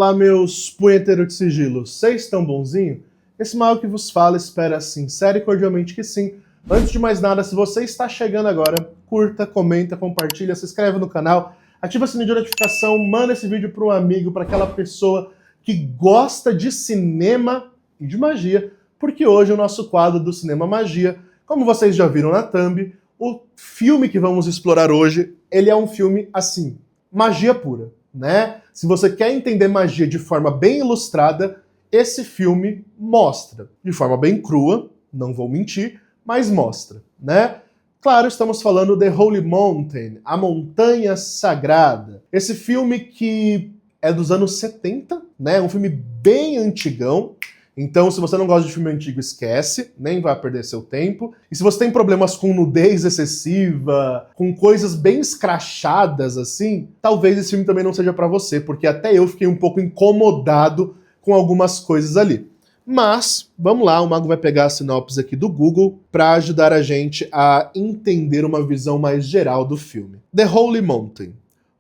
Olá, meus punheteiros de sigilo, vocês estão bonzinho? Esse mal que vos fala espera sincero e cordialmente que sim. Antes de mais nada, se você está chegando agora, curta, comenta, compartilha, se inscreve no canal, ativa o sininho de notificação, manda esse vídeo para um amigo, para aquela pessoa que gosta de cinema e de magia, porque hoje o nosso quadro do Cinema Magia, como vocês já viram na thumb, o filme que vamos explorar hoje, ele é um filme, assim, magia pura, né? Se você quer entender magia de forma bem ilustrada, esse filme mostra. De forma bem crua, não vou mentir, mas mostra, né? Claro, estamos falando de Holy Mountain, A Montanha Sagrada. Esse filme que é dos anos 70, né? Um filme bem antigão. Então, se você não gosta de filme antigo, esquece, nem vai perder seu tempo. E se você tem problemas com nudez excessiva, com coisas bem escrachadas, assim, talvez esse filme também não seja pra você, porque até eu fiquei um pouco incomodado com algumas coisas ali. Mas, vamos lá, o Mago vai pegar a sinopse aqui do Google para ajudar a gente a entender uma visão mais geral do filme. The Holy Mountain.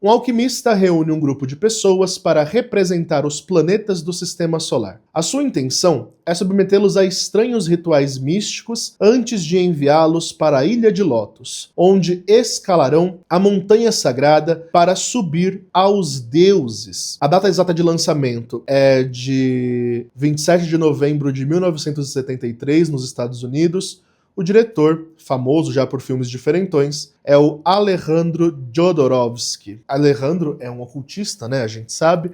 Um alquimista reúne um grupo de pessoas para representar os planetas do sistema solar. A sua intenção é submetê-los a estranhos rituais místicos antes de enviá-los para a Ilha de Lotus, onde escalarão a Montanha Sagrada para subir aos deuses. A data exata de lançamento é de 27 de novembro de 1973, nos Estados Unidos. O diretor, famoso já por filmes diferentões, é o Alejandro Jodorowsky. Alejandro é um ocultista, né? A gente sabe.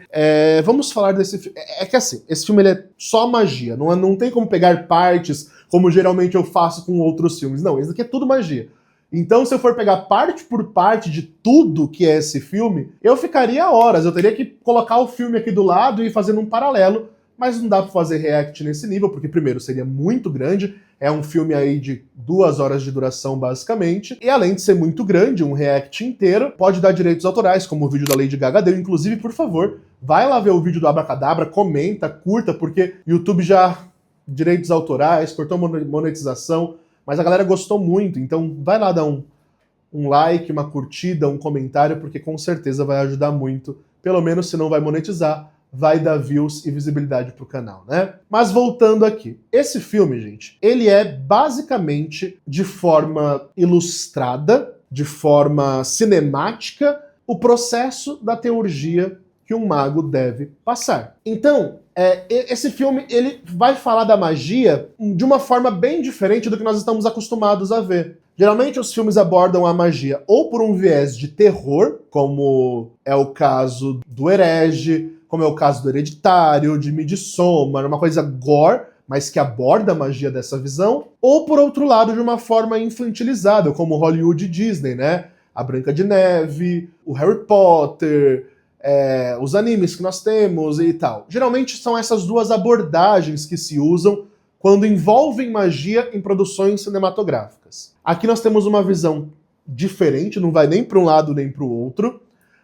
Vamos falar desse filme. É que assim, esse filme ele é só magia. Não tem como pegar partes, como geralmente eu faço com outros filmes. Não, esse aqui é tudo magia. Então, se eu for pegar parte por parte de tudo que é esse filme, eu ficaria horas. Eu teria que colocar o filme aqui do lado e ir fazendo um paralelo. Mas não dá pra fazer react nesse nível, porque primeiro seria muito grande, é um filme aí de 2 horas de duração basicamente, e além de ser muito grande, um react inteiro, pode dar direitos autorais, como o vídeo da Lady Gaga deu. Inclusive, por favor, vai lá ver o vídeo do Abracadabra, comenta, curta, porque YouTube já, direitos autorais, cortou monetização, mas a galera gostou muito, então vai lá dar um like, uma curtida, um comentário, porque com certeza vai ajudar muito, pelo menos se não vai monetizar, vai dar views e visibilidade pro canal, né? Mas voltando aqui, esse filme, gente, ele é basicamente de forma ilustrada, de forma cinemática, o processo da teurgia que um mago deve passar. Então, esse filme, ele vai falar da magia de uma forma bem diferente do que nós estamos acostumados a ver. Geralmente os filmes abordam a magia ou por um viés de terror, como é o caso do Herege, como é o caso do Hereditário, de Midsommar, uma coisa gore, mas que aborda a magia dessa visão, ou por outro lado, de uma forma infantilizada, como Hollywood e Disney, né? A Branca de Neve, o Harry Potter, os animes que nós temos e tal. Geralmente são essas duas abordagens que se usam quando envolvem magia em produções cinematográficas. Aqui nós temos uma visão diferente, não vai nem para um lado nem para o outro.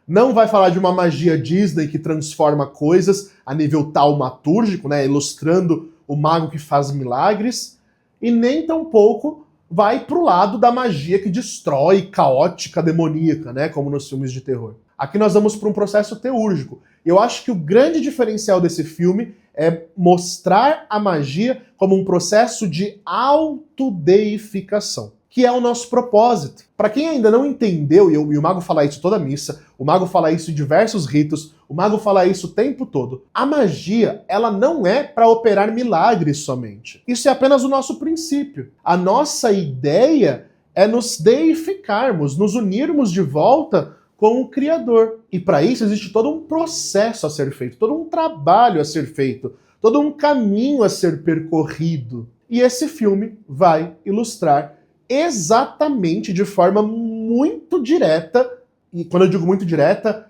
Não vai falar de uma magia Disney que transforma coisas a nível taumatúrgico, né, ilustrando o mago que faz milagres, e nem tampouco vai pro lado da magia que destrói, caótica, demoníaca, né, como nos filmes de terror. Aqui nós vamos para um processo teúrgico. Eu acho que o grande diferencial desse filme é mostrar a magia como um processo de autodeificação, que é o nosso propósito. Para quem ainda não entendeu, e o Mago fala isso toda missa, o Mago fala isso em diversos ritos, o Mago fala isso o tempo todo, a magia, ela não é para operar milagres somente. Isso é apenas o nosso princípio. A nossa ideia é nos deificarmos, nos unirmos de volta com o Criador. E para isso existe todo um processo a ser feito, todo um trabalho a ser feito, todo um caminho a ser percorrido. E esse filme vai ilustrar exatamente de forma muito direta, e quando eu digo muito direta,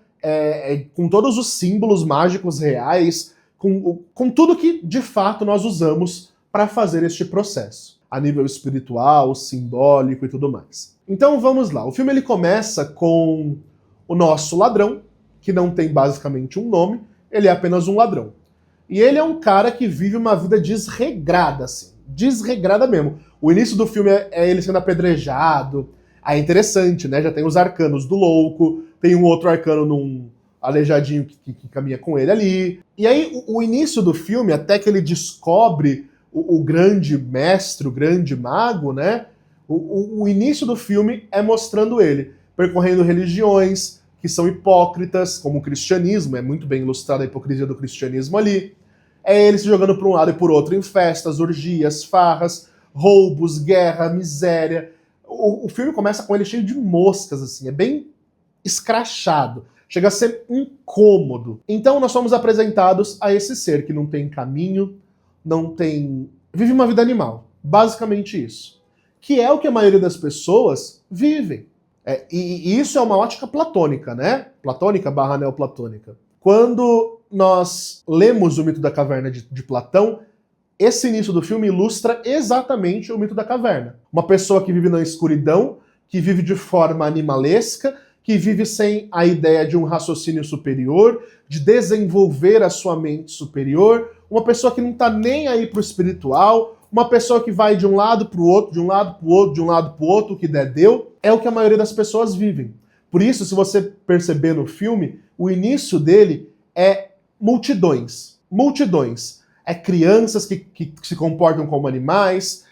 com todos os símbolos mágicos reais, com tudo que de fato nós usamos para fazer este processo, a nível espiritual, simbólico e tudo mais. Então vamos lá, o filme ele começa com o nosso ladrão, que não tem basicamente um nome, ele é apenas um ladrão. E ele é um cara que vive uma vida desregrada, assim, desregrada mesmo. O início do filme é ele sendo apedrejado. É interessante, né? Já tem os arcanos do louco, tem um outro arcano aleijadinho que caminha com ele ali. E aí, o início do filme, até que ele descobre o grande mestre, o grande mago, né? O início do filme é mostrando ele percorrendo religiões que são hipócritas, como o cristianismo, é muito bem ilustrada a hipocrisia do cristianismo ali. É ele se jogando por um lado e por outro em festas, orgias, farras, roubos, guerra, miséria. O filme começa com ele cheio de moscas, assim, é bem escrachado. Chega a ser incômodo. Então nós somos apresentados a esse ser que não tem caminho, não tem... vive uma vida animal. Basicamente isso. Que é o que a maioria das pessoas vivem. E isso é uma ótica platônica, né? Platônica / neoplatônica. Quando nós lemos o mito da caverna de Platão, esse início do filme ilustra exatamente o mito da caverna. Uma pessoa que vive na escuridão, que vive de forma animalesca, que vive sem a ideia de um raciocínio superior, de desenvolver a sua mente superior, uma pessoa que não está nem aí pro espiritual, uma pessoa que vai de um lado pro outro, de um lado pro outro, de um lado pro outro, o que der deu, é o que a maioria das pessoas vivem. Por isso, se você perceber no filme, o início dele é multidões. Multidões. É crianças que se comportam como animais,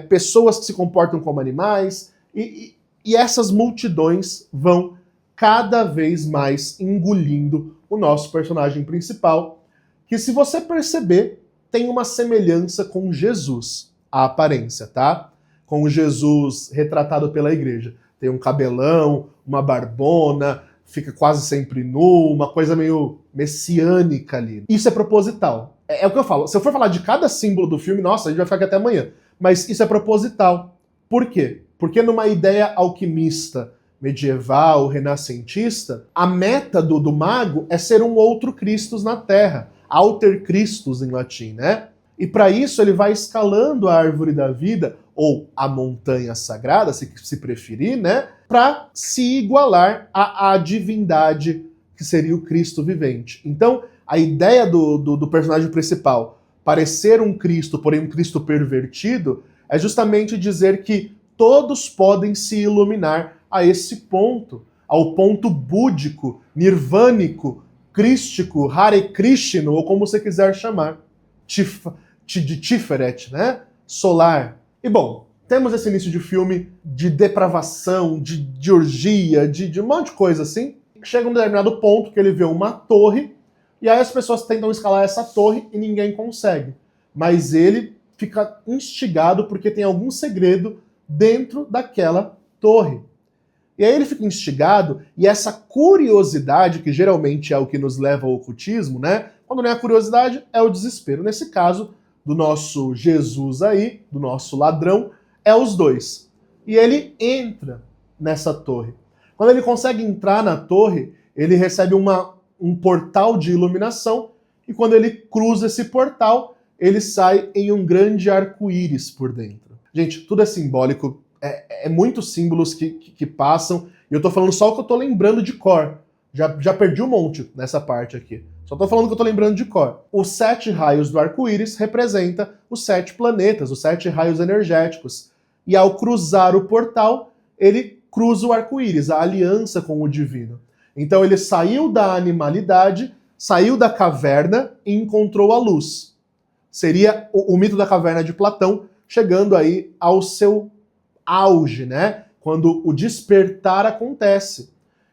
pessoas que se comportam como animais, e essas multidões vão cada vez mais engolindo o nosso personagem principal, que, se você perceber, tem uma semelhança com Jesus, a aparência, tá? Com o Jesus retratado pela igreja. Tem um cabelão, uma barbona, fica quase sempre nu, uma coisa meio messiânica ali. Isso é proposital. É o que eu falo. Se eu for falar de cada símbolo do filme, nossa, a gente vai ficar aqui até amanhã. Mas isso é proposital. Por quê? Porque numa ideia alquimista, medieval, renascentista, a meta do mago é ser um outro Christus na Terra. Alter Christus em latim, né? E para isso ele vai escalando a árvore da vida, ou a montanha sagrada, se preferir, né? Para se igualar à divindade que seria o Cristo vivente. Então, a ideia do personagem principal parecer um Cristo, porém um Cristo pervertido, é justamente dizer que todos podem se iluminar a esse ponto, ao ponto búdico, nirvânico, crístico, Hare Krishna, ou como você quiser chamar, de Tiferet, né? Solar. E bom, temos esse início de filme de depravação, de orgia, de um monte de coisa assim. Chega um determinado ponto que ele vê uma torre, e aí as pessoas tentam escalar essa torre e ninguém consegue. Mas ele fica instigado porque tem algum segredo dentro daquela torre. E aí ele fica instigado, e essa curiosidade, que geralmente é o que nos leva ao ocultismo, né? Quando não é a curiosidade, é o desespero. Nesse caso, do nosso Jesus aí, do nosso ladrão, é os dois. E ele entra nessa torre. Quando ele consegue entrar na torre, ele recebe um portal de iluminação, e quando ele cruza esse portal, ele sai em um grande arco-íris por dentro. Gente, tudo é simbólico, é muitos símbolos que passam, e eu tô falando só o que eu tô lembrando de cor. Já perdi um monte nessa parte aqui. Só tô falando que eu tô lembrando de cor. Os 7 raios do arco-íris representa os 7 planetas, os 7 raios energéticos. E ao cruzar o portal, ele cruza o arco-íris, a aliança com o divino. Então ele saiu da animalidade, saiu da caverna e encontrou a luz. Seria o mito da caverna de Platão, chegando aí ao seu auge, né? Quando o despertar acontece.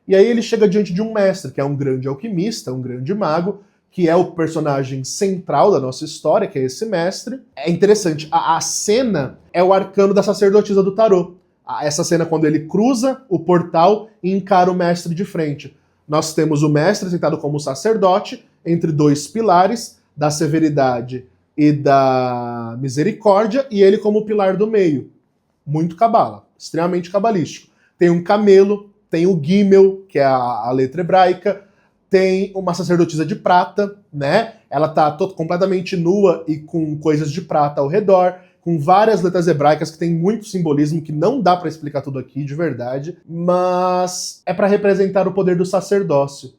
E aí ele chega diante de um mestre, que é um grande alquimista, um grande mago, que é o personagem central da nossa história, que é esse mestre. É interessante, a cena é o arcano da sacerdotisa do tarô. Essa cena quando ele cruza o portal e encara o mestre de frente. Nós temos o mestre sentado como sacerdote, entre 2 pilares, da severidade e da misericórdia, e ele como pilar do meio. Muito cabala, extremamente cabalístico. Tem um camelo, tem o Gimel, que é a letra hebraica, tem uma sacerdotisa de prata, né? Ela tá completamente nua e com coisas de prata ao redor, com várias letras hebraicas que tem muito simbolismo que não dá para explicar tudo aqui, de verdade, mas é para representar o poder do sacerdócio,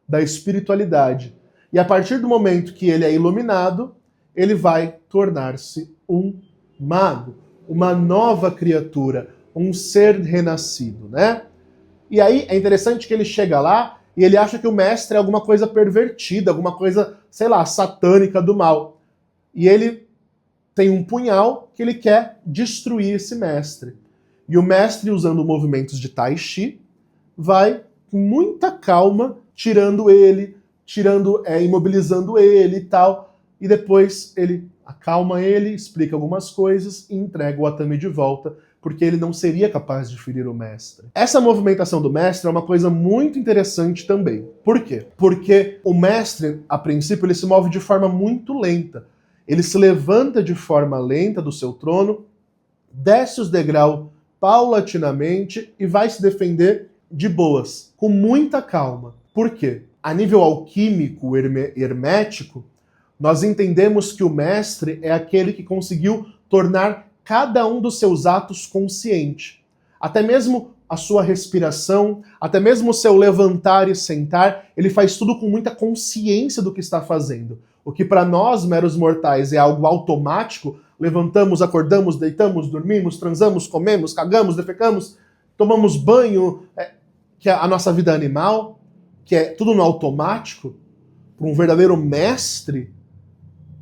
da espiritualidade. E a partir do momento que ele é iluminado, ele vai tornar-se um mago, uma nova criatura, um ser renascido, né? E aí é interessante que ele chega lá e ele acha que o mestre é alguma coisa pervertida, alguma coisa, sei lá, satânica do mal. E ele tem um punhal que ele quer destruir esse mestre. E o mestre, usando movimentos de Tai Chi, vai com muita calma tirando ele, imobilizando ele e tal. E depois ele acalma ele, explica algumas coisas e entrega o Atami de volta, porque ele não seria capaz de ferir o mestre. Essa movimentação do mestre é uma coisa muito interessante também. Por quê? Porque o mestre, a princípio, ele se move de forma muito lenta. Ele se levanta de forma lenta do seu trono, desce os degraus paulatinamente e vai se defender de boas, com muita calma. Por quê? A nível alquímico, hermético, nós entendemos que o mestre é aquele que conseguiu tornar cada um dos seus atos consciente. Até mesmo a sua respiração, até mesmo o seu levantar e sentar, ele faz tudo com muita consciência do que está fazendo. O que para nós, meros mortais, é algo automático, levantamos, acordamos, deitamos, dormimos, transamos, comemos, cagamos, defecamos, tomamos banho, que é a nossa vida animal, que é tudo no automático, para um verdadeiro mestre,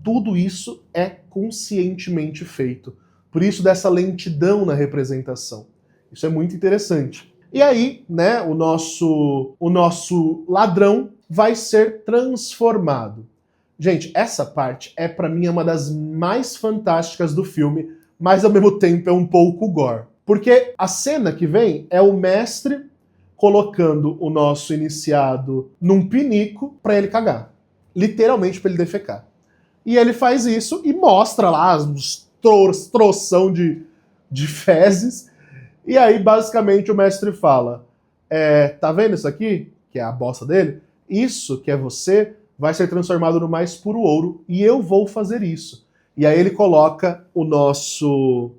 tudo isso é conscientemente feito. Por isso dessa lentidão na representação. Isso é muito interessante. E aí, né, o nosso ladrão vai ser transformado. Gente, essa parte é para mim uma das mais fantásticas do filme, mas ao mesmo tempo é um pouco gore. Porque a cena que vem é o mestre colocando o nosso iniciado num pinico para ele cagar. Literalmente para ele defecar. E ele faz isso e mostra lá uns troção de fezes. E aí, basicamente, o mestre fala, tá vendo isso aqui? Que é a bosta dele? Isso, que é você, vai ser transformado no mais puro ouro e eu vou fazer isso. E aí ele coloca o nosso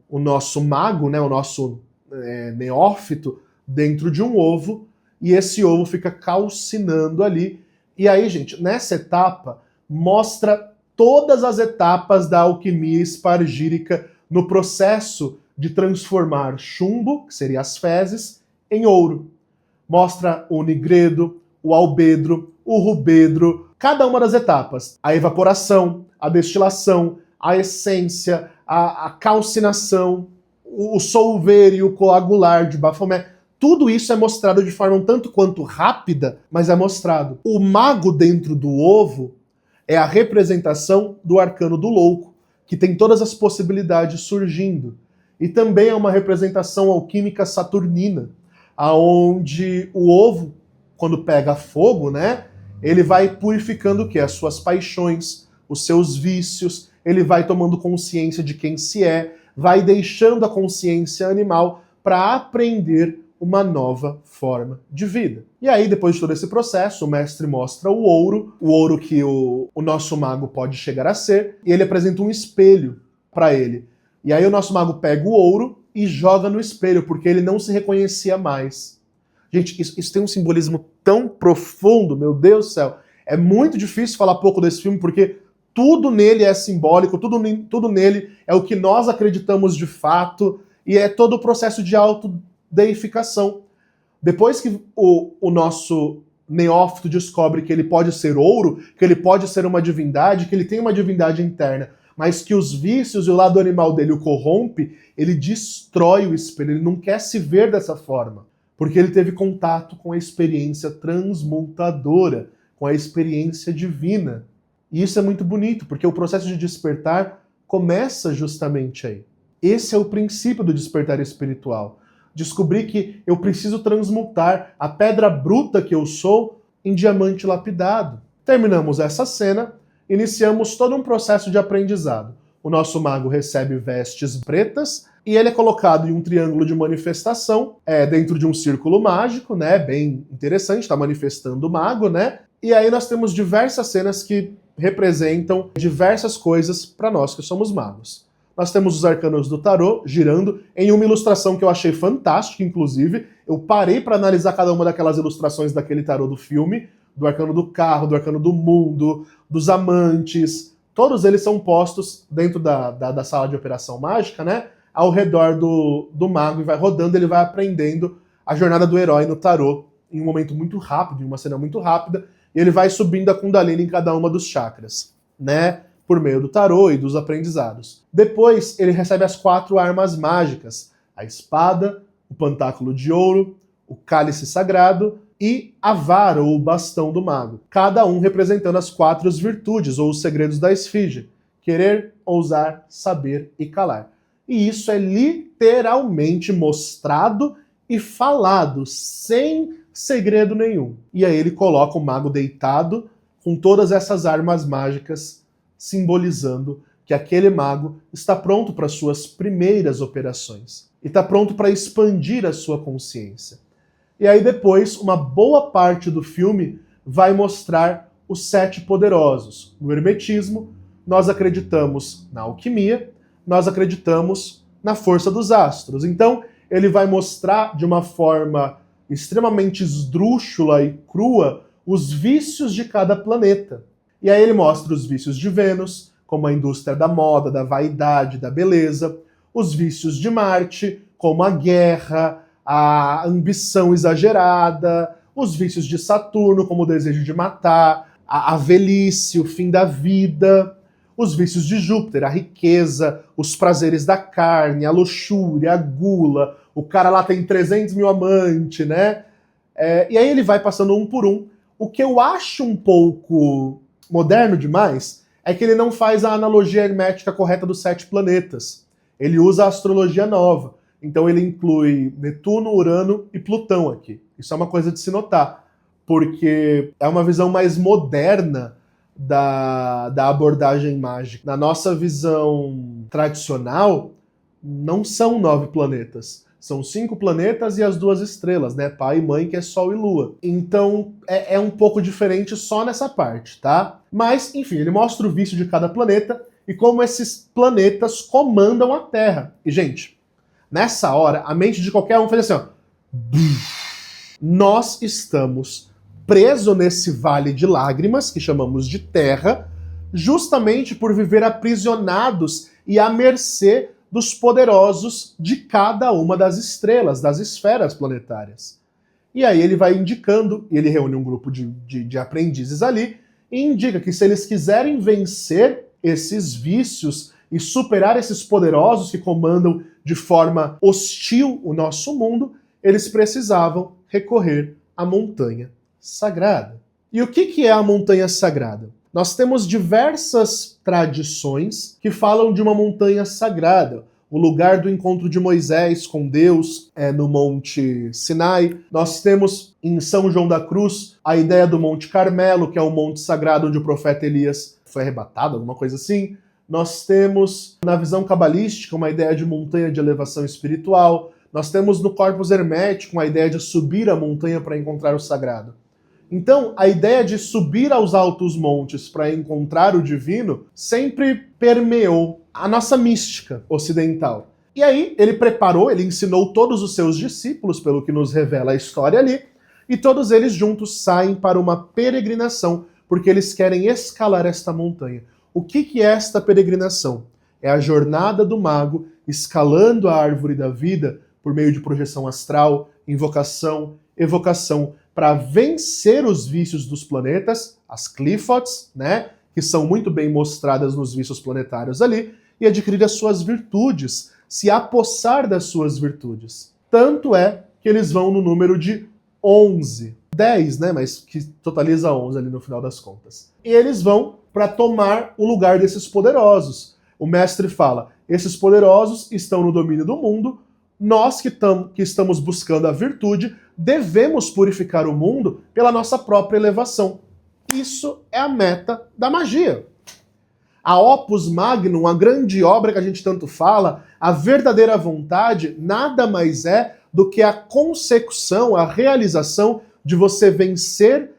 mago, né, o nosso neófito, dentro de um ovo, e esse ovo fica calcinando ali. E aí, gente, nessa etapa, mostra todas as etapas da alquimia espargírica no processo de transformar chumbo, que seria as fezes, em ouro. Mostra o nigredo, o albedro, o rubedro, cada uma das etapas. A evaporação, a destilação, a essência, a calcinação, o solver e o coagular de Baphomet. Tudo isso é mostrado de forma um tanto quanto rápida, mas é mostrado. O mago dentro do ovo é a representação do arcano do louco, que tem todas as possibilidades surgindo. E também é uma representação alquímica saturnina, aonde o ovo, quando pega fogo, né, ele vai purificando o quê? As suas paixões, os seus vícios, ele vai tomando consciência de quem se é, vai deixando a consciência animal para aprender uma nova forma de vida. E aí, depois de todo esse processo, o mestre mostra o ouro que o nosso mago pode chegar a ser, e ele apresenta um espelho para ele. E aí o nosso mago pega o ouro e joga no espelho, porque ele não se reconhecia mais. Gente, isso tem um simbolismo tão profundo, meu Deus do céu. É muito difícil falar pouco desse filme, porque tudo nele é simbólico, tudo nele é o que nós acreditamos de fato, e é todo o processo de autodeificação. Depois que o nosso neófito descobre que ele pode ser ouro, que ele pode ser uma divindade, que ele tem uma divindade interna, mas que os vícios e o lado animal dele o corrompe, ele destrói o espelho, ele não quer se ver dessa forma, porque ele teve contato com a experiência transmutadora, com a experiência divina. E isso é muito bonito, porque o processo de despertar começa justamente aí. Esse é o princípio do despertar espiritual. Descobrir que eu preciso transmutar a pedra bruta que eu sou em diamante lapidado. Terminamos essa cena, iniciamos todo um processo de aprendizado. O nosso mago recebe vestes pretas e ele é colocado em um triângulo de manifestação, dentro de um círculo mágico, né? Bem interessante, está manifestando o mago, né? E aí nós temos diversas cenas que representam diversas coisas para nós que somos magos. Nós temos os arcanos do tarô girando em uma ilustração que eu achei fantástica, inclusive. Eu parei para analisar cada uma daquelas ilustrações daquele tarô do filme, do arcano do carro, do arcano do mundo, dos amantes. Todos eles são postos dentro da sala de operação mágica, né? Ao redor do mago, e vai rodando, ele vai aprendendo a jornada do herói no tarô em um momento muito rápido, em uma cena muito rápida, e ele vai subindo a Kundalini em cada uma dos chakras, né? Por meio do tarô e dos aprendizados. Depois, ele recebe as 4 armas mágicas: a espada, o pentáculo de ouro, o cálice sagrado e a vara, ou o bastão do mago. Cada um representando as 4 virtudes, ou os segredos da esfinge: querer, ousar, saber e calar. E isso é literalmente mostrado e falado, sem segredo nenhum. E aí ele coloca o mago deitado com todas essas armas mágicas, simbolizando que aquele mago está pronto para suas primeiras operações. E está pronto para expandir a sua consciência. E aí depois, uma boa parte do filme vai mostrar os 7 poderosos. No hermetismo, nós acreditamos na alquimia, nós acreditamos na força dos astros. Então, ele vai mostrar de uma forma extremamente esdrúxula e crua os vícios de cada planeta. E aí ele mostra os vícios de Vênus, como a indústria da moda, da vaidade, da beleza, os vícios de Marte, como a guerra, a ambição exagerada, os vícios de Saturno, como o desejo de matar, a velhice, o fim da vida, os vícios de Júpiter, a riqueza, os prazeres da carne, a luxúria, a gula, o cara lá tem 300 mil amantes, né? E aí ele vai passando um por um. O que eu acho um pouco moderno demais é que ele não faz a analogia hermética correta dos 7 planetas. Ele usa a astrologia nova. Então ele inclui Netuno, Urano e Plutão aqui. Isso é uma coisa de se notar, porque é uma visão mais moderna da abordagem mágica. Na nossa visão tradicional, não são 9 planetas. São 5 planetas e as 2 estrelas, né? Pai e mãe, que é Sol e Lua. Então é um pouco diferente só nessa parte, tá? Mas, enfim, ele mostra o vício de cada planeta e como esses planetas comandam a Terra. E, gente, nessa hora, a mente de qualquer um faz assim, ó. Nós estamos presos nesse vale de lágrimas, que chamamos de Terra, justamente por viver aprisionados e à mercê dos poderosos de cada uma das estrelas, das esferas planetárias. E aí ele vai indicando, e ele reúne um grupo de aprendizes ali, e indica que se eles quiserem vencer esses vícios e superar esses poderosos que comandam de forma hostil o nosso mundo, eles precisavam recorrer à montanha sagrada. E o que é a montanha sagrada? Nós temos diversas tradições que falam de uma montanha sagrada. O lugar do encontro de Moisés com Deus é no Monte Sinai. Nós temos em São João da Cruz a ideia do Monte Carmelo, que é o monte sagrado onde o profeta Elias foi arrebatado, alguma coisa assim. Nós temos na visão cabalística uma ideia de montanha de elevação espiritual. Nós temos no corpus hermético a ideia de subir a montanha para encontrar o sagrado. Então, a ideia de subir aos altos montes para encontrar o divino sempre permeou a nossa mística ocidental. E aí, ele ensinou todos os seus discípulos, pelo que nos revela a história ali, e todos eles juntos saem para uma peregrinação, porque eles querem escalar esta montanha. O que é esta peregrinação? É a jornada do mago escalando a árvore da vida por meio de projeção astral, invocação, evocação, para vencer os vícios dos planetas, as Qliphotts, né, que são muito bem mostradas nos vícios planetários ali, e adquirir as suas virtudes, se apossar das suas virtudes. Tanto é que eles vão no número de 11. 10, né, mas que totaliza 11 ali no final das contas. E eles vão para tomar o lugar desses poderosos. O mestre fala, esses poderosos estão no domínio do mundo, nós que estamos buscando a virtude, devemos purificar o mundo pela nossa própria elevação. Isso é a meta da magia. A Opus Magnum, a grande obra que a gente tanto fala, a verdadeira vontade, nada mais é do que a consecução, a realização de você vencer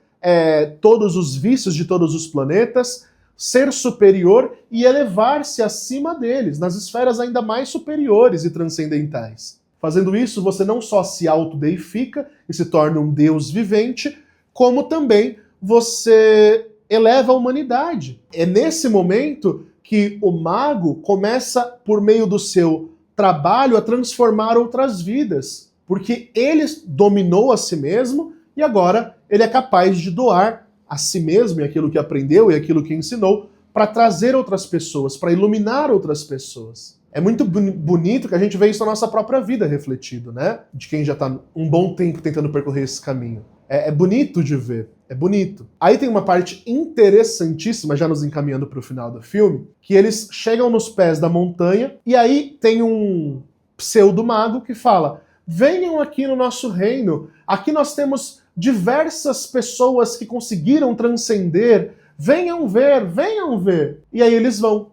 todos os vícios de todos os planetas, ser superior e elevar-se acima deles, nas esferas ainda mais superiores e transcendentais. Fazendo isso, você não só se autodeifica e se torna um Deus vivente, como também você eleva a humanidade. É nesse momento que o mago começa, por meio do seu trabalho, a transformar outras vidas, porque ele dominou a si mesmo e agora ele é capaz de doar a si mesmo e aquilo que aprendeu e aquilo que ensinou para trazer outras pessoas, para iluminar outras pessoas. É muito bonito que a gente vê isso na nossa própria vida refletido, né? De quem já está um bom tempo tentando percorrer esse caminho. É bonito de ver, é bonito. Aí tem uma parte interessantíssima, já nos encaminhando para o final do filme, que eles chegam nos pés da montanha e aí tem um pseudo-mago que fala: venham aqui no nosso reino, aqui nós temos diversas pessoas que conseguiram transcender, venham ver, venham ver. E aí eles vão.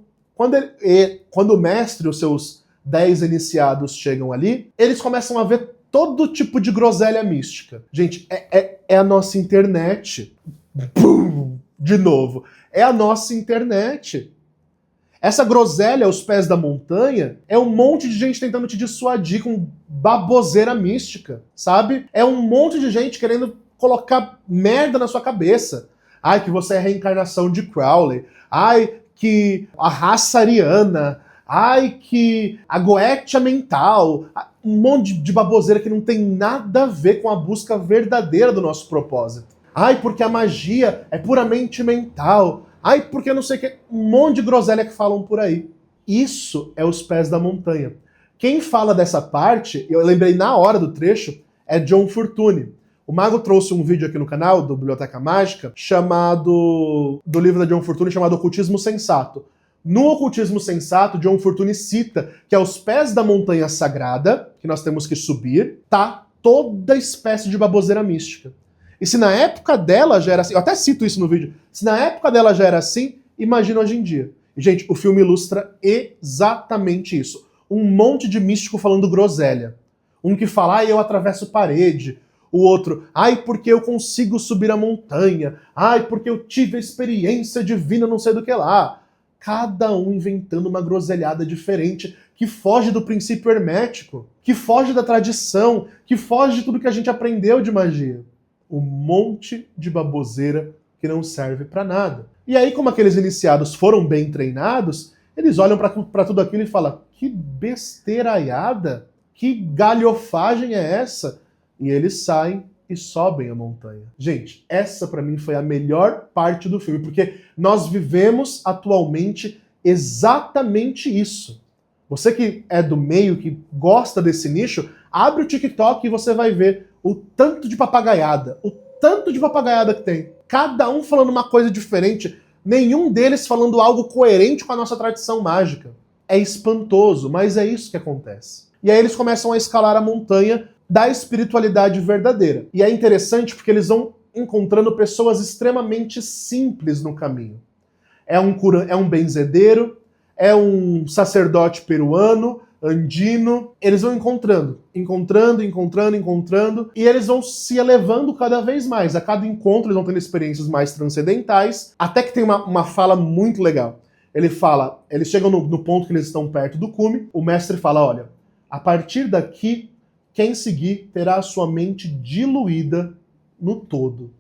Quando o mestre e os seus 10 iniciados chegam ali, eles começam a ver todo tipo de groselha mística. Gente, é a nossa internet. Pum! De novo. É a nossa internet. Essa groselha aos pés da montanha é um monte de gente tentando te dissuadir com baboseira mística, sabe? É um monte de gente querendo colocar merda na sua cabeça. Ai, que você é a reencarnação de Crowley. Ai, que a raça ariana. Ai, que a goetia mental. Um monte de baboseira que não tem nada a ver com a busca verdadeira do nosso propósito. Ai, porque a magia é puramente mental. Ai, porque não sei o que. Um monte de groselha que falam por aí. Isso é os pés da montanha. Quem fala dessa parte, eu lembrei na hora do trecho, é John Fortune. O Mago trouxe um vídeo aqui no canal do Biblioteca Mágica do livro da John Fortune chamado Ocultismo Sensato. No Ocultismo Sensato, John Fortune cita que aos pés da montanha sagrada, que nós temos que subir, tá toda espécie de baboseira mística. E se na época dela já era assim, eu até cito isso no vídeo, se na época dela já era assim, imagina hoje em dia. E, gente, o filme ilustra exatamente isso. Um monte de místico falando groselha. Um que fala, ai, eu atravesso parede. O outro, ai, porque eu consigo subir a montanha. Ai, porque eu tive a experiência divina não sei do que lá. Cada um inventando uma groselhada diferente que foge do princípio hermético, que foge da tradição, que foge de tudo que a gente aprendeu de magia. Um monte de baboseira que não serve pra nada. E aí, como aqueles iniciados foram bem treinados, eles olham pra tudo aquilo e falam, que besteiraiada, que galhofagem é essa? E eles saem e sobem a montanha. Gente, essa pra mim foi a melhor parte do filme, porque nós vivemos atualmente exatamente isso. Você que é do meio, que gosta desse nicho, abre o TikTok e você vai ver o tanto de papagaiada que tem. Cada um falando uma coisa diferente, nenhum deles falando algo coerente com a nossa tradição mágica. É espantoso, mas é isso que acontece. E aí eles começam a escalar a montanha da espiritualidade verdadeira. E é interessante porque eles vão encontrando pessoas extremamente simples no caminho. É um benzedeiro, é um sacerdote peruano, andino. Eles vão encontrando, e eles vão se elevando cada vez mais. A cada encontro eles vão tendo experiências mais transcendentais, até que tem uma fala muito legal. Eles chegam no ponto que eles estão perto do cume, o mestre fala, olha, a partir daqui, quem seguir terá a sua mente diluída no todo.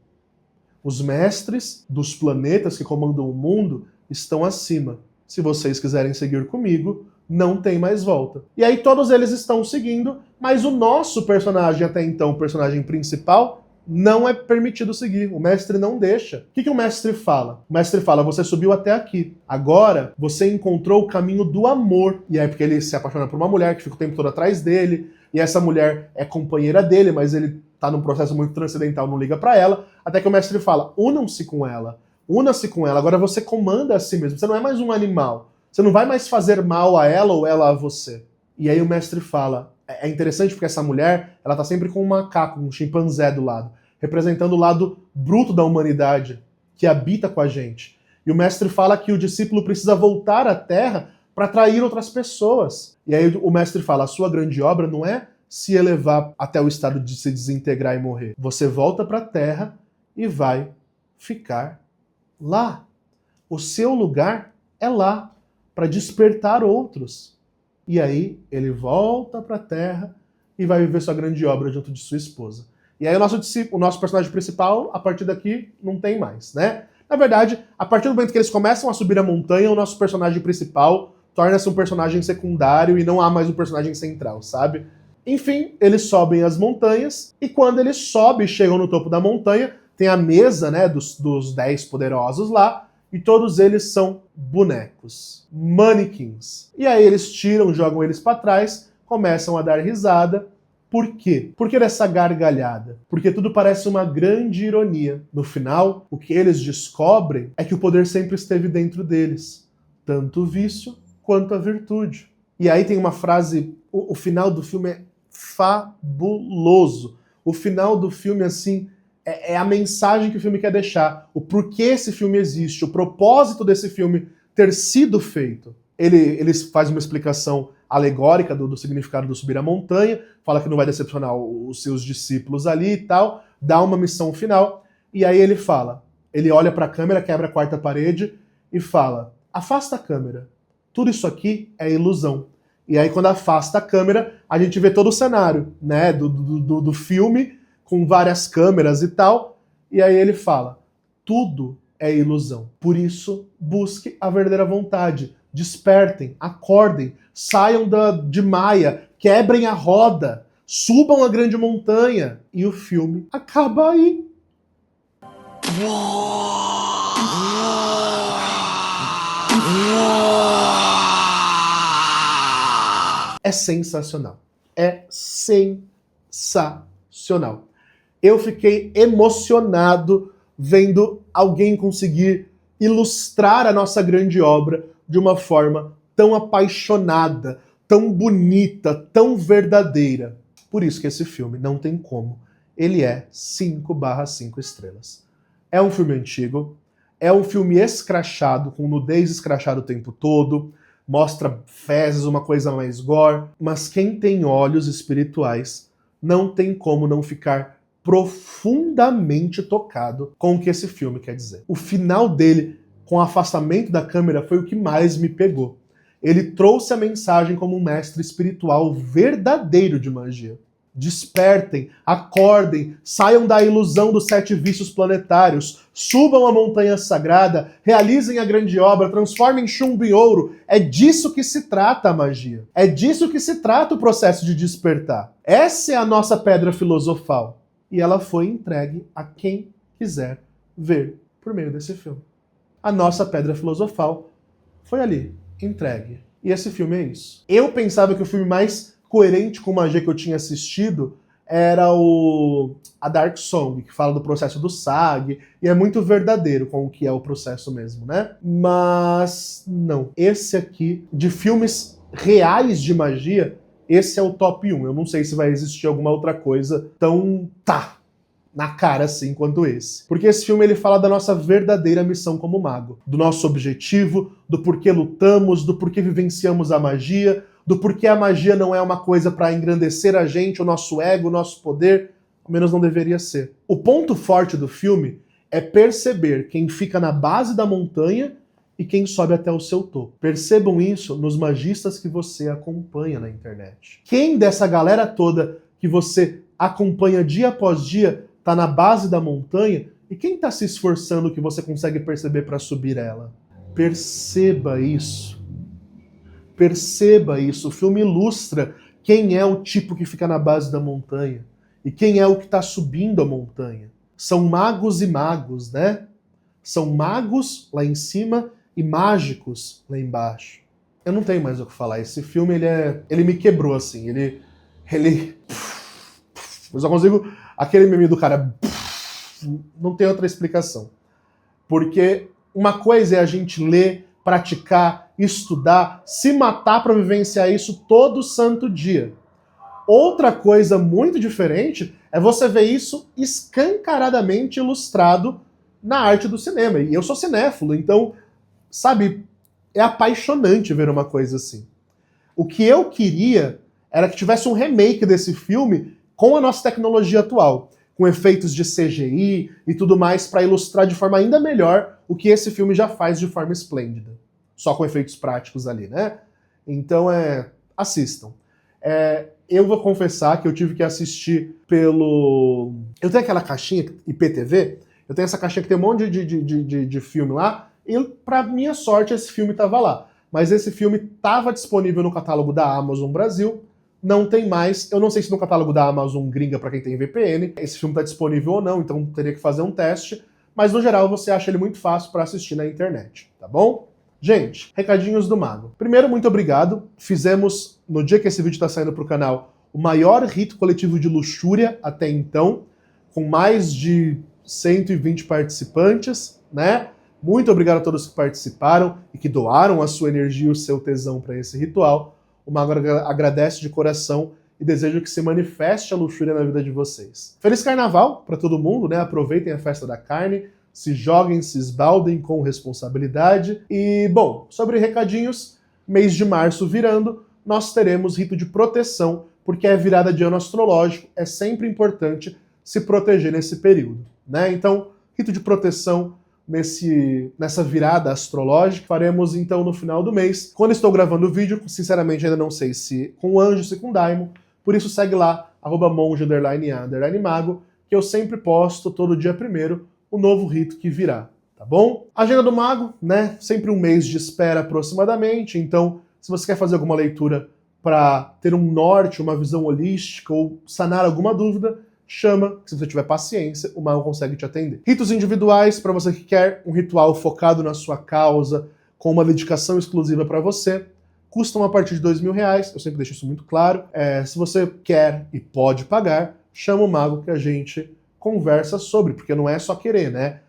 Os mestres dos planetas que comandam o mundo estão acima. Se vocês quiserem seguir comigo, não tem mais volta. E aí todos eles estão seguindo, mas o nosso personagem, até então, o personagem principal, não é permitido seguir. O mestre não deixa. O que o mestre fala? O mestre fala, você subiu até aqui. Agora, você encontrou o caminho do amor. E aí, porque ele se apaixona por uma mulher que fica o tempo todo atrás dele, e essa mulher é companheira dele, mas ele tá num processo muito transcendental, não liga pra ela, até que o mestre fala, unam-se com ela. Una-se com ela. Agora você comanda a si mesmo. Você não é mais um animal. Você não vai mais fazer mal a ela ou ela a você. E aí o mestre fala, é interessante porque essa mulher, ela tá sempre com um macaco, um chimpanzé do lado, representando o lado bruto da humanidade, que habita com a gente. E o mestre fala que o discípulo precisa voltar à Terra para atrair outras pessoas. E aí o mestre fala, a sua grande obra não é se elevar até o estado de se desintegrar e morrer. Você volta para a Terra e vai ficar lá. O seu lugar é lá, para despertar outros. E aí ele volta para a Terra e vai viver sua grande obra junto de sua esposa. E aí o nosso personagem principal, a partir daqui, não tem mais, né? Na verdade, a partir do momento que eles começam a subir a montanha, o nosso personagem principal torna-se um personagem secundário e não há mais um personagem central, sabe? Enfim, eles sobem as montanhas, e quando eles sobem e chegam no topo da montanha, tem a mesa, né, dos 10 poderosos lá, e todos eles são bonecos, manequins. E aí eles tiram, jogam eles para trás, começam a dar risada. Por quê? Por que dessa gargalhada? Porque tudo parece uma grande ironia. No final, o que eles descobrem é que o poder sempre esteve dentro deles, tanto o vício quanto a virtude. E aí tem uma frase, o final do filme é fabuloso. O final do filme, assim, é a mensagem que o filme quer deixar, o porquê esse filme existe, o propósito desse filme ter sido feito. Ele faz uma explicação alegórica do significado do subir a montanha, fala que não vai decepcionar os seus discípulos ali e tal, dá uma missão final, e aí ele fala, ele olha para a câmera, quebra a quarta parede e fala, afasta a câmera, tudo isso aqui é ilusão. E aí quando afasta a câmera, a gente vê todo o cenário, né, do filme, com várias câmeras e tal, e aí ele fala, tudo é ilusão. Por isso, busque a verdadeira vontade. Despertem, acordem, saiam de Maia, quebrem a roda, subam a grande montanha. E o filme acaba aí. É sensacional. É sensacional. Eu fiquei emocionado vendo alguém conseguir ilustrar a nossa grande obra de uma forma tão apaixonada, tão bonita, tão verdadeira. Por isso que esse filme não tem como. Ele é 5/5 estrelas. É um filme antigo, é um filme escrachado, com nudez escrachada o tempo todo, mostra fezes, uma coisa mais gore, mas quem tem olhos espirituais não tem como não ficar profundamente tocado com o que esse filme quer dizer. O final dele, com o afastamento da câmera, foi o que mais me pegou. Ele trouxe a mensagem como um mestre espiritual verdadeiro de magia. Despertem, acordem, saiam da ilusão dos 7 vícios planetários, subam a montanha sagrada, realizem a grande obra, transformem chumbo em ouro. É disso que se trata a magia. É disso que se trata o processo de despertar. Essa é a nossa pedra filosofal. E ela foi entregue a quem quiser ver por meio desse filme. A nossa pedra filosofal foi ali, entregue. E esse filme é isso. Eu pensava que o filme mais coerente com magia que eu tinha assistido era a Dark Song, que fala do processo do SAG, e é muito verdadeiro com o que é o processo mesmo, né? Mas não. Esse aqui, de filmes reais de magia, esse é o top 1. Eu não sei se vai existir alguma outra coisa tão na cara assim quanto esse. Porque esse filme ele fala da nossa verdadeira missão como mago, do nosso objetivo, do porquê lutamos, do porquê vivenciamos a magia, do porquê a magia não é uma coisa para engrandecer a gente, o nosso ego, o nosso poder, ao menos não deveria ser. O ponto forte do filme é perceber quem fica na base da montanha e quem sobe até o seu topo. Percebam isso nos magistas que você acompanha na internet. Quem dessa galera toda que você acompanha dia após dia tá na base da montanha e quem tá se esforçando que você consegue perceber para subir ela? Perceba isso. Perceba isso. O filme ilustra quem é o tipo que fica na base da montanha e quem é o que está subindo a montanha. São magos e magos, né? São magos lá em cima e mágicos lá embaixo. Eu não tenho mais o que falar. Esse filme, ele me quebrou, assim. Eu só consigo... Aquele meme do cara... Não tem outra explicação. Porque uma coisa é a gente ler, praticar, estudar, se matar para vivenciar isso todo santo dia. Outra coisa muito diferente é você ver isso escancaradamente ilustrado na arte do cinema. E eu sou cinéfilo, então, sabe, é apaixonante ver uma coisa assim. O que eu queria era que tivesse um remake desse filme com a nossa tecnologia atual, com efeitos de CGI e tudo mais, para ilustrar de forma ainda melhor o que esse filme já faz de forma esplêndida. Só com efeitos práticos ali, né? Então, assistam. Eu vou confessar que eu tive que assistir pelo... Eu tenho aquela caixinha IPTV, eu tenho essa caixinha que tem um monte de filme lá, e pra minha sorte esse filme tava lá. Mas esse filme tava disponível no catálogo da Amazon Brasil, não tem mais. Eu não sei se no catálogo da Amazon gringa para quem tem VPN, esse filme está disponível ou não, então teria que fazer um teste, mas no geral você acha ele muito fácil para assistir na internet, tá bom? Gente, recadinhos do Mago. Primeiro, muito obrigado. Fizemos, no dia que esse vídeo está saindo para o canal, o maior rito coletivo de luxúria até então, com mais de 120 participantes, né? Muito obrigado a todos que participaram e que doaram a sua energia e o seu tesão para esse ritual. O Mago agradece de coração e deseja que se manifeste a luxúria na vida de vocês. Feliz Carnaval para todo mundo, né? Aproveitem a festa da carne, se joguem, se esbaldem com responsabilidade. E, bom, sobre recadinhos, mês de março virando, nós teremos rito de proteção, porque é virada de ano astrológico, é sempre importante se proteger nesse período, né? Então, rito de proteção nessa virada astrológica, faremos então no final do mês. Quando estou gravando o vídeo, sinceramente ainda não sei se com anjo, se com daimon, por isso segue lá, @monge_a_mago, que eu sempre posto todo dia 1º o novo rito que virá, tá bom? Agenda do Mago, né? Sempre um mês de espera aproximadamente, então se você quer fazer alguma leitura para ter um norte, uma visão holística ou sanar alguma dúvida, chama, que se você tiver paciência, o Mago consegue te atender. Ritos individuais, para você que quer um ritual focado na sua causa, com uma dedicação exclusiva para você, custam a partir de R$2.000, eu sempre deixo isso muito claro. Se você quer e pode pagar, chama o Mago que a gente conversa sobre, porque não é só querer, né?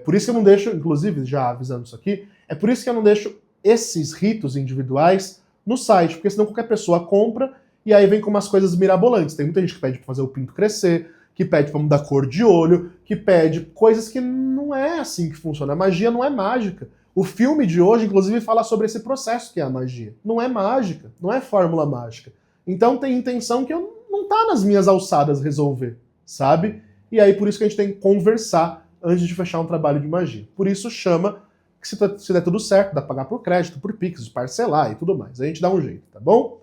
Por isso que eu não deixo, inclusive, já avisando isso aqui, é por isso que eu não deixo esses ritos individuais no site, porque senão qualquer pessoa compra e aí vem com umas coisas mirabolantes. Tem muita gente que pede pra fazer o pinto crescer, que pede pra mudar cor de olho, que pede coisas que não é assim que funciona. A magia não é mágica. O filme de hoje, inclusive, fala sobre esse processo que é a magia. Não é mágica, não é fórmula mágica. Então tem intenção que não tá nas minhas alçadas resolver, sabe? E aí por isso que a gente tem que conversar antes de fechar um trabalho de magia. Por isso chama, que se der tudo certo, dá pra pagar por crédito, por Pix, parcelar e tudo mais. A gente dá um jeito, tá bom?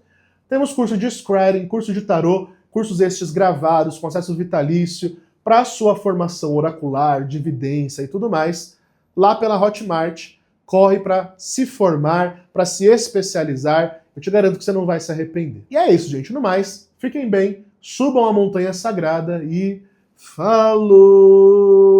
Temos curso de Scrying, curso de tarô, cursos estes gravados, com acesso vitalício, para sua formação oracular, de evidência e tudo mais, lá pela Hotmart. Corre para se formar, para se especializar. Eu te garanto que você não vai se arrepender. E é isso, gente. No mais, fiquem bem, subam a montanha sagrada e falou!